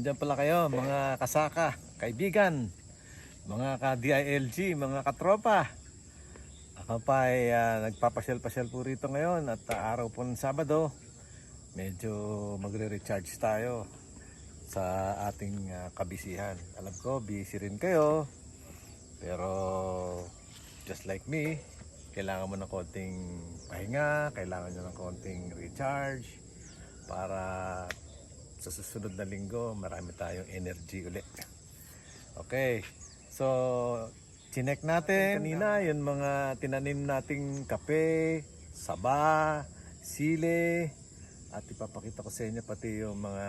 Nandiyan pala kayo mga kasaka, kaibigan, mga ka-DILG, mga katropa. Ako pa ay nagpapasyal-pasyal po rito ngayon at araw po ng Sabado. Medyo magre-recharge tayo sa ating kabisihan. Alam ko, busy rin kayo. Pero just like me, kailangan mo ng konting pahinga, kailangan nyo ng konting recharge para sa susunod na linggo marami tayong energy ulit. Okay, so chinek natin kanina yung mga tinanim nating kape, saba, sili, at ipapakita ko sa inyo pati yung mga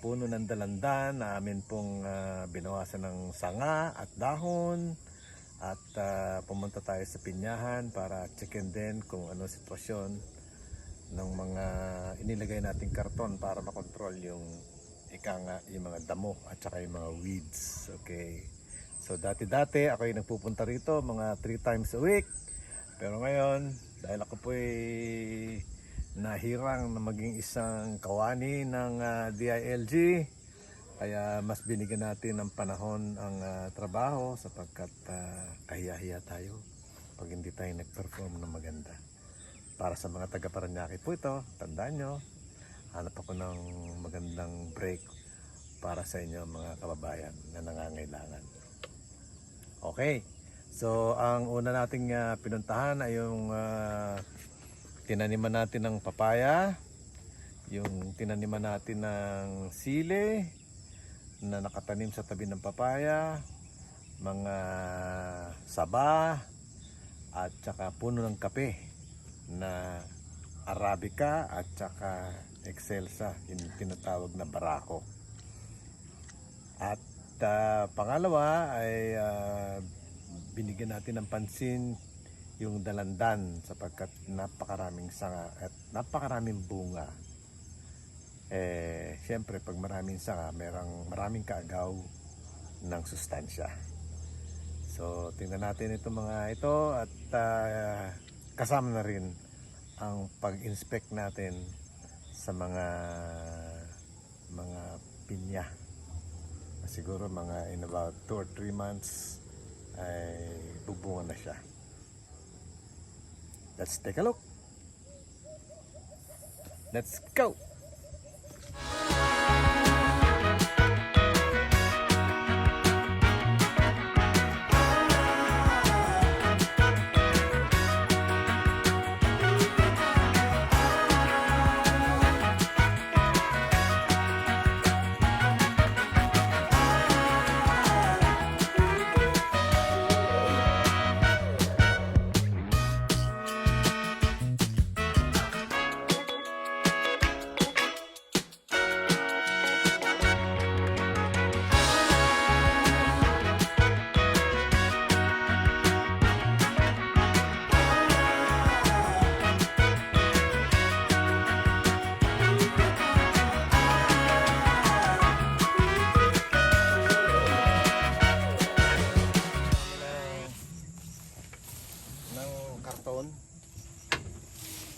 puno ng dalandan na amin pong binawasan ng sanga at dahon. At pumunta tayo sa pinyahan para checkin din kung ano sitwasyon ng mga inilagay nating karton para makontrol yung yung mga damo at saka yung mga weeds. Okay, so dati ako ay nagpupunta rito mga 3 times a week, pero ngayon dahil ako po ay nahirang na maging isang kawani ng DILG, kaya mas binigyan natin ng panahon ang trabaho sapagkat kahiya-hiya tayo pag hindi tayo nag-perform ng maganda. Para sa mga taga Parañaque po ito, tandaan nyo, hanap ako ng magandang break para sa inyo mga kababayan na nangangailangan. Okay, so ang una nating pinuntahan ay yung tinaniman natin ng papaya, yung tinaniman natin ng sili na nakatanim sa tabi ng papaya, mga saba at saka puno ng kape na Arabica at saka Excelsa, yung tinatawag na barako. At pangalawa ay binigyan natin ng pansin yung dalandan sapagkat napakaraming sanga at napakaraming bunga. Siyempre pag maraming sanga, maraming kaagaw ng sustansya. So tingnan natin itong mga ito at kasama na rin ang pag-inspect natin sa mga pinya. Siguro mga in about 2 or 3 months ay bubunga na siya. Let's take a look. Let's go.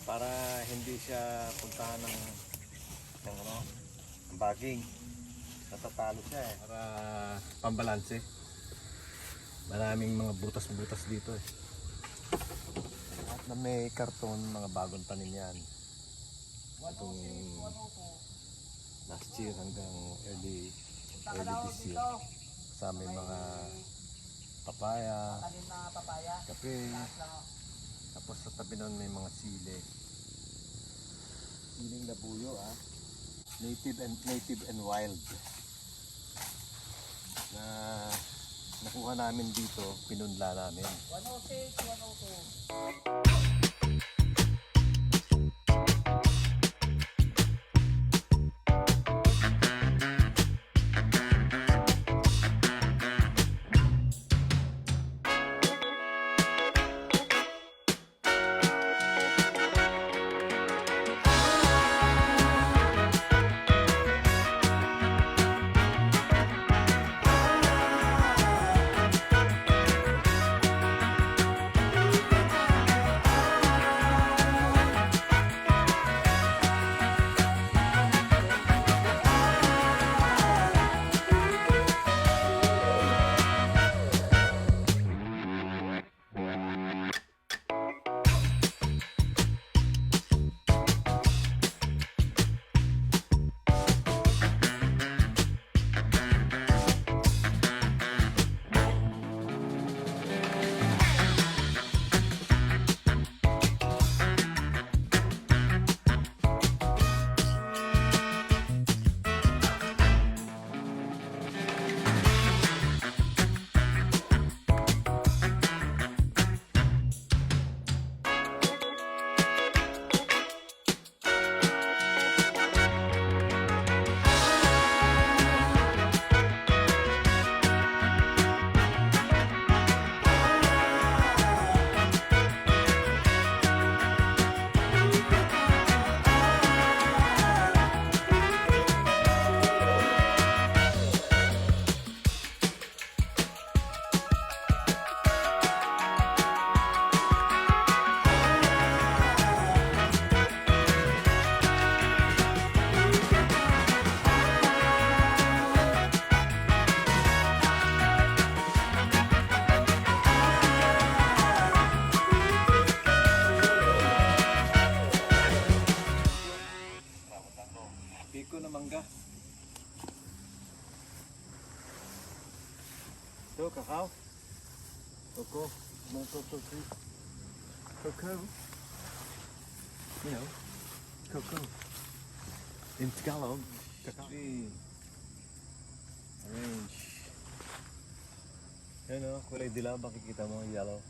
Para hindi siya puntahan ng bagging, natatalo siya para pambalanse. Maraming mga butas-butas dito At na may karton, mga bagong tanim yan. Itong last year hanggang early this year. Kasama yung mga papaya, kape. Tapos sa tabi nun may mga sili. Siling labuyo native and wild. Na nakuha namin dito, pinunla namin. 106, 102. Ito, kakao. Coco. Mga coco tree. Coco. You know, coco. In Tagalog, kakao. Tree. Orange. Yan o, kulay dilaw. Makikita mo, yellow.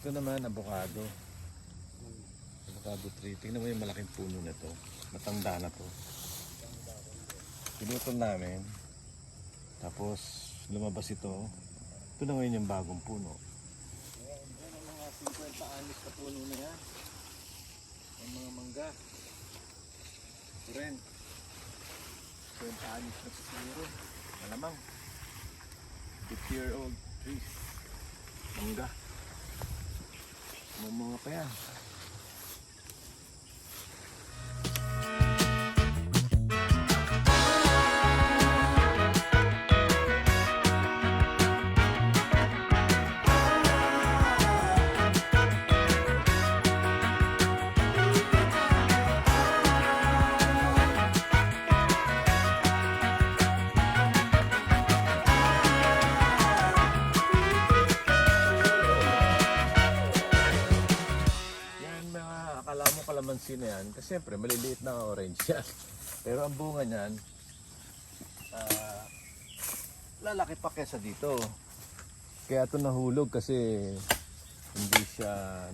Ito naman, avocado. Avocado tree. Tingnan mo yung malaking puno na to. Matanda na to. Pinutol namin. Tapos lumabas ito. Ito na ngayon yung bagong puno. Ayan, yan ang mga 50 anis na puno na yan. Ang mga mangga. Ito rin. 50 anis na siguro. Malamang. 50-year-old trees. Mangga. Mga pa yan. Akala mo kalamansi na yan, kasi siyempre maliliit na orange yan. Pero ang bunga niyan, lalaki pa kesa dito. Kaya ito nahulog kasi hindi siya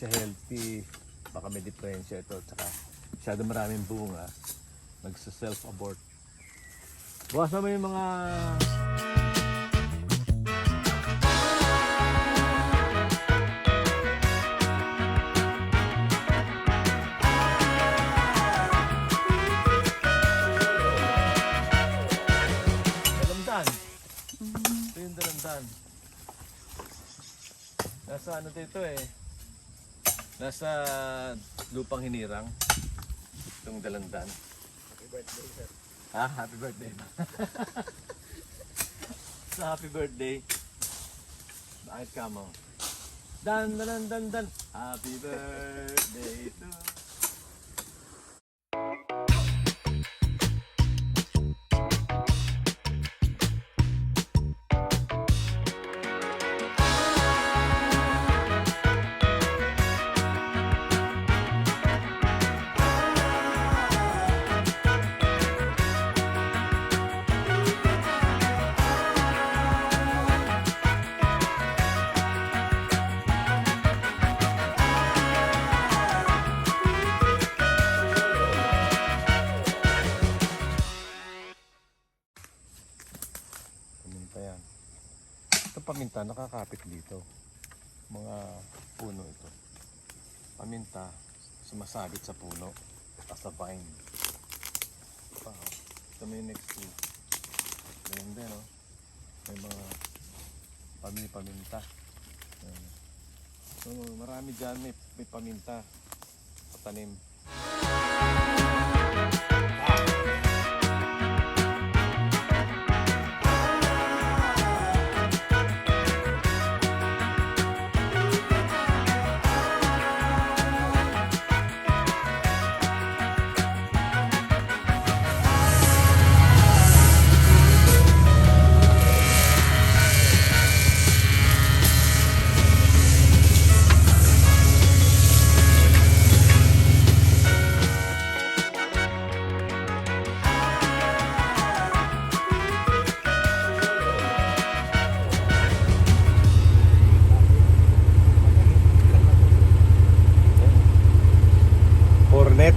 healthy. Baka may diferensya ito. Tsaka masyado maraming bunga. Nagsa-self-abort. Buwasan mo yung mga... Ito yung dalandan. Nasa ano dito eh. Nasa lupang hinirang. Itong dalandan. Happy birthday, sir. Ah, happy birthday. Sa happy birthday. Bakit ka mo? Dan dan dan dan. Happy birthday to yan. Ito paminta, nakakapit dito. Mga puno ito. Paminta, sumasabit sa puno. As a vine. Ito, ito may next to. Ganyan din, no? May mga paminta. So, marami dyan may paminta. Patanim. Hornet.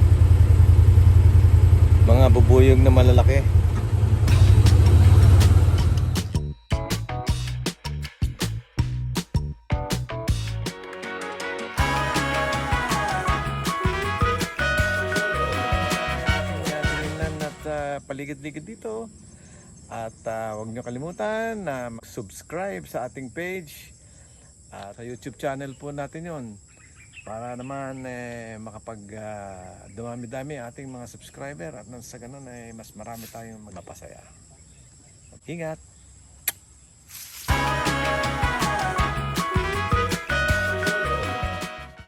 Mga bubuyog na malalaki. Paligid-ligid dito. At huwag nyo kalimutan na mag-subscribe sa ating page. Sa YouTube channel po natin yon. Para naman makapag dumami-dami ating mga subscriber at nang sa ganun mas marami tayong magpapasaya. Ingat!